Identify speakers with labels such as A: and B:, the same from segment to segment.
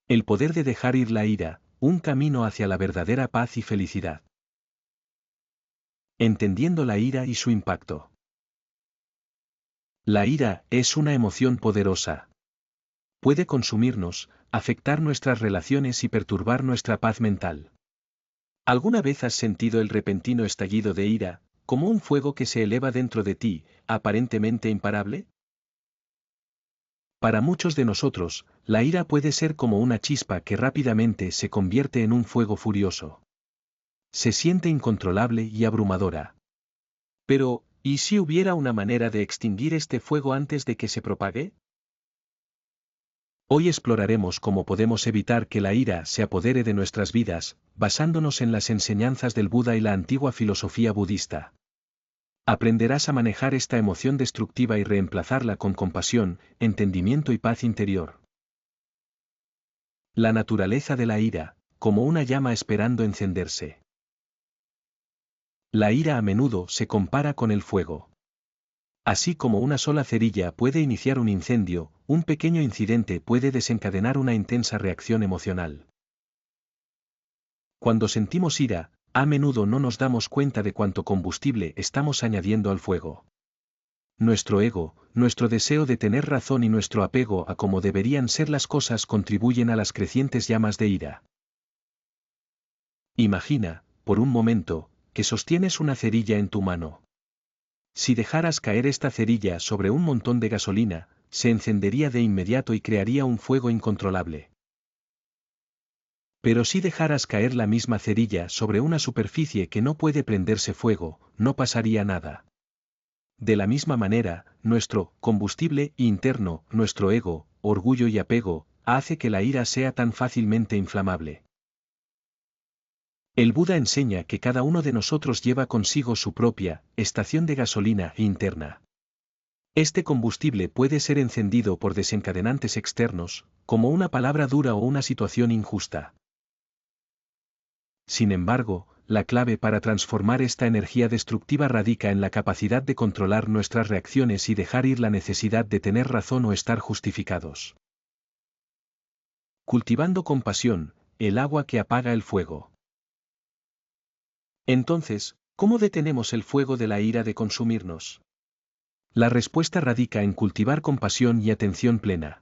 A: El poder de dejar ir la ira, un camino hacia la verdadera paz y felicidad. Entendiendo la ira y su impacto. La ira es una emoción poderosa. Puede consumirnos, afectar nuestras relaciones y perturbar nuestra paz mental. ¿Alguna vez has sentido el repentino estallido de ira, como un fuego que se eleva dentro de ti, aparentemente imparable? Para muchos de nosotros, la ira puede ser como una chispa que rápidamente se convierte en un fuego furioso. Se siente incontrolable y abrumadora. Pero, ¿y si hubiera una manera de extinguir este fuego antes de que se propague? Hoy exploraremos cómo podemos evitar que la ira se apodere de nuestras vidas, basándonos en las enseñanzas del Buda y la antigua filosofía budista. Aprenderás a manejar esta emoción destructiva y reemplazarla con compasión, entendimiento y paz interior. La naturaleza de la ira, como una llama esperando encenderse. La ira a menudo se compara con el fuego. Así como una sola cerilla puede iniciar un incendio, un pequeño incidente puede desencadenar una intensa reacción emocional. Cuando sentimos ira, a menudo no nos damos cuenta de cuánto combustible estamos añadiendo al fuego. Nuestro ego, nuestro deseo de tener razón y nuestro apego a cómo deberían ser las cosas contribuyen a las crecientes llamas de ira. Imagina, por un momento, que sostienes una cerilla en tu mano. Si dejaras caer esta cerilla sobre un montón de gasolina, se encendería de inmediato y crearía un fuego incontrolable. Pero si dejaras caer la misma cerilla sobre una superficie que no puede prenderse fuego, no pasaría nada. De la misma manera, nuestro combustible interno, nuestro ego, orgullo y apego, hace que la ira sea tan fácilmente inflamable. El Buda enseña que cada uno de nosotros lleva consigo su propia estación de gasolina interna. Este combustible puede ser encendido por desencadenantes externos, como una palabra dura o una situación injusta. Sin embargo, la clave para transformar esta energía destructiva radica en la capacidad de controlar nuestras reacciones y dejar ir la necesidad de tener razón o estar justificados. Cultivando compasión, el agua que apaga el fuego. Entonces, ¿cómo detenemos el fuego de la ira de consumirnos? La respuesta radica en cultivar compasión y atención plena.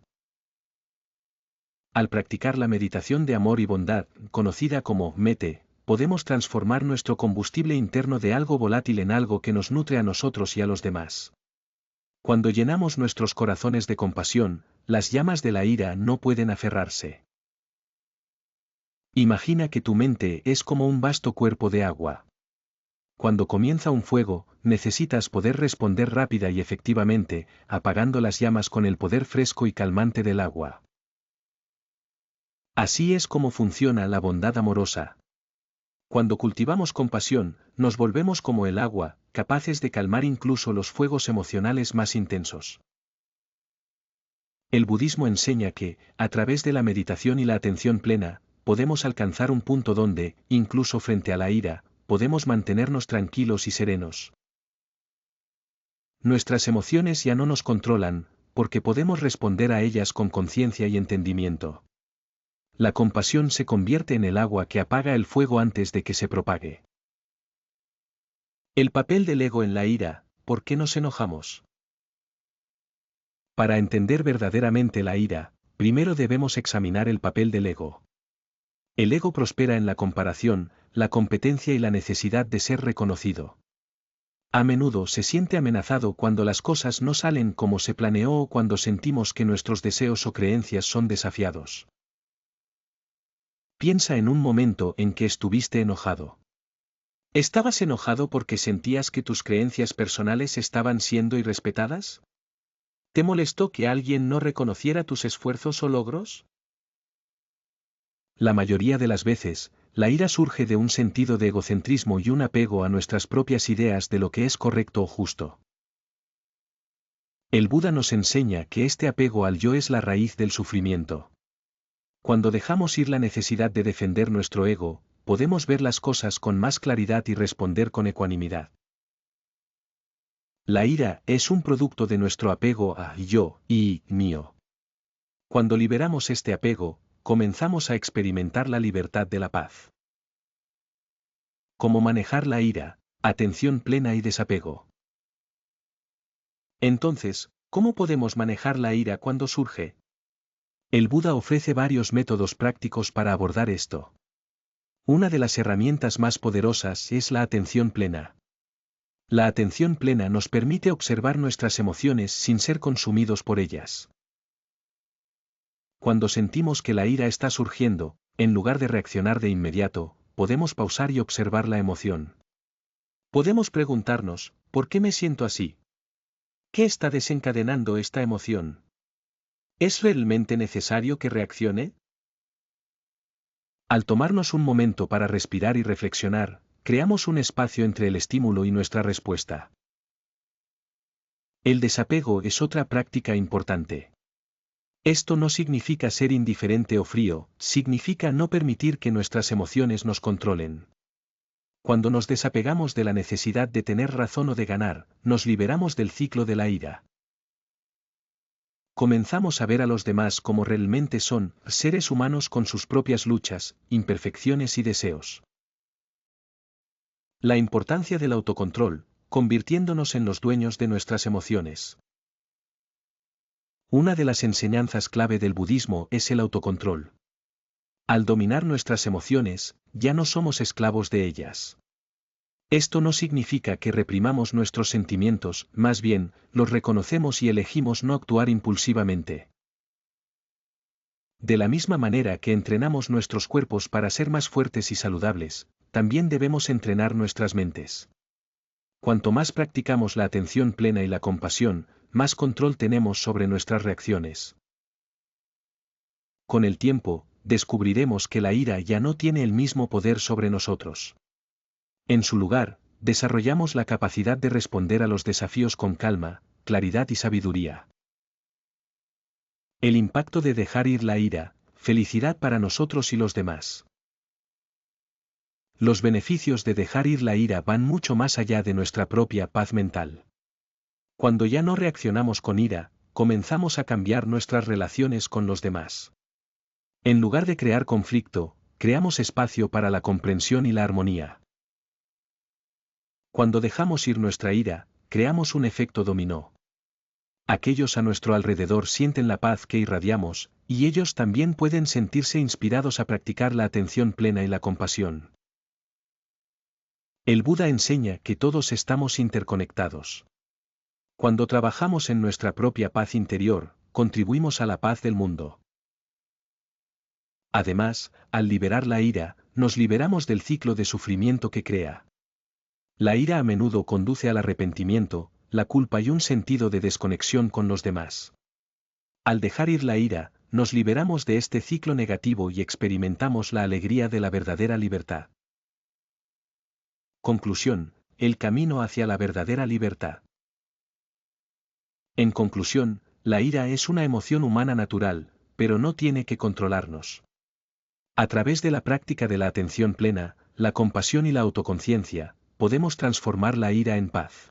A: Al practicar la meditación de amor y bondad, conocida como mete, podemos transformar nuestro combustible interno de algo volátil en algo que nos nutre a nosotros y a los demás. Cuando llenamos nuestros corazones de compasión, las llamas de la ira no pueden aferrarse. Imagina que tu mente es como un vasto cuerpo de agua. Cuando comienza un fuego, necesitas poder responder rápida y efectivamente, apagando las llamas con el poder fresco y calmante del agua. Así es como funciona la bondad amorosa. Cuando cultivamos compasión, nos volvemos como el agua, capaces de calmar incluso los fuegos emocionales más intensos. El budismo enseña que, a través de la meditación y la atención plena, podemos alcanzar un punto donde, incluso frente a la ira, podemos mantenernos tranquilos y serenos. Nuestras emociones ya no nos controlan, porque podemos responder a ellas con conciencia y entendimiento. La compasión se convierte en el agua que apaga el fuego antes de que se propague. El papel del ego en la ira, ¿por qué nos enojamos? Para entender verdaderamente la ira, primero debemos examinar el papel del ego. El ego prospera en la comparación, la competencia y la necesidad de ser reconocido. A menudo se siente amenazado cuando las cosas no salen como se planeó o cuando sentimos que nuestros deseos o creencias son desafiados. Piensa en un momento en que estuviste enojado. ¿Estabas enojado porque sentías que tus creencias personales estaban siendo irrespetadas? ¿Te molestó que alguien no reconociera tus esfuerzos o logros? La mayoría de las veces, la ira surge de un sentido de egocentrismo y un apego a nuestras propias ideas de lo que es correcto o justo. El Buda nos enseña que este apego al yo es la raíz del sufrimiento. Cuando dejamos ir la necesidad de defender nuestro ego, podemos ver las cosas con más claridad y responder con ecuanimidad. La ira es un producto de nuestro apego a yo y mío. Cuando liberamos este apego, comenzamos a experimentar la libertad de la paz. ¿Cómo manejar la ira, atención plena y desapego? Entonces, ¿cómo podemos manejar la ira cuando surge? El Buda ofrece varios métodos prácticos para abordar esto. Una de las herramientas más poderosas es la atención plena. La atención plena nos permite observar nuestras emociones sin ser consumidos por ellas. Cuando sentimos que la ira está surgiendo, en lugar de reaccionar de inmediato, podemos pausar y observar la emoción. Podemos preguntarnos, ¿por qué me siento así? ¿Qué está desencadenando esta emoción? ¿Es realmente necesario que reaccione? Al tomarnos un momento para respirar y reflexionar, creamos un espacio entre el estímulo y nuestra respuesta. El desapego es otra práctica importante. Esto no significa ser indiferente o frío, significa no permitir que nuestras emociones nos controlen. Cuando nos desapegamos de la necesidad de tener razón o de ganar, nos liberamos del ciclo de la ira. Comenzamos a ver a los demás como realmente son, seres humanos con sus propias luchas, imperfecciones y deseos. La importancia del autocontrol, convirtiéndonos en los dueños de nuestras emociones. Una de las enseñanzas clave del budismo es el autocontrol. Al dominar nuestras emociones, ya no somos esclavos de ellas. Esto no significa que reprimamos nuestros sentimientos, más bien, los reconocemos y elegimos no actuar impulsivamente. De la misma manera que entrenamos nuestros cuerpos para ser más fuertes y saludables, también debemos entrenar nuestras mentes. Cuanto más practicamos la atención plena y la compasión, más control tenemos sobre nuestras reacciones. Con el tiempo, descubriremos que la ira ya no tiene el mismo poder sobre nosotros. En su lugar, desarrollamos la capacidad de responder a los desafíos con calma, claridad y sabiduría. El impacto de dejar ir la ira, felicidad para nosotros y los demás. Los beneficios de dejar ir la ira van mucho más allá de nuestra propia paz mental. Cuando ya no reaccionamos con ira, comenzamos a cambiar nuestras relaciones con los demás. En lugar de crear conflicto, creamos espacio para la comprensión y la armonía. Cuando dejamos ir nuestra ira, creamos un efecto dominó. Aquellos a nuestro alrededor sienten la paz que irradiamos, y ellos también pueden sentirse inspirados a practicar la atención plena y la compasión. El Buda enseña que todos estamos interconectados. Cuando trabajamos en nuestra propia paz interior, contribuimos a la paz del mundo. Además, al liberar la ira, nos liberamos del ciclo de sufrimiento que crea. La ira a menudo conduce al arrepentimiento, la culpa y un sentido de desconexión con los demás. Al dejar ir la ira, nos liberamos de este ciclo negativo y experimentamos la alegría de la verdadera libertad. Conclusión: el camino hacia la verdadera libertad. En conclusión, la ira es una emoción humana natural, pero no tiene que controlarnos. A través de la práctica de la atención plena, la compasión y la autoconciencia, podemos transformar la ira en paz.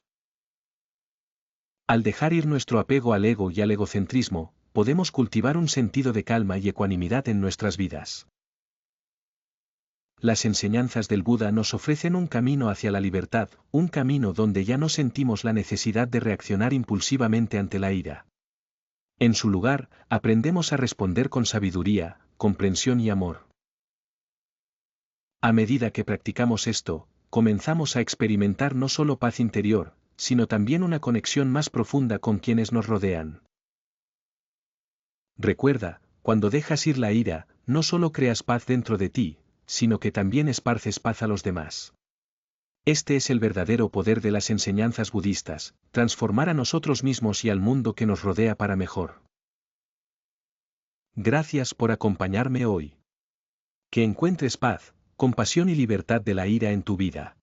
A: Al dejar ir nuestro apego al ego y al egocentrismo, podemos cultivar un sentido de calma y ecuanimidad en nuestras vidas. Las enseñanzas del Buda nos ofrecen un camino hacia la libertad, un camino donde ya no sentimos la necesidad de reaccionar impulsivamente ante la ira. En su lugar, aprendemos a responder con sabiduría, comprensión y amor. A medida que practicamos esto, comenzamos a experimentar no solo paz interior, sino también una conexión más profunda con quienes nos rodean. Recuerda, cuando dejas ir la ira, no solo creas paz dentro de ti, sino que también esparces paz a los demás. Este es el verdadero poder de las enseñanzas budistas, transformar a nosotros mismos y al mundo que nos rodea para mejor. Gracias por acompañarme hoy. Que encuentres paz, compasión y libertad de la ira en tu vida.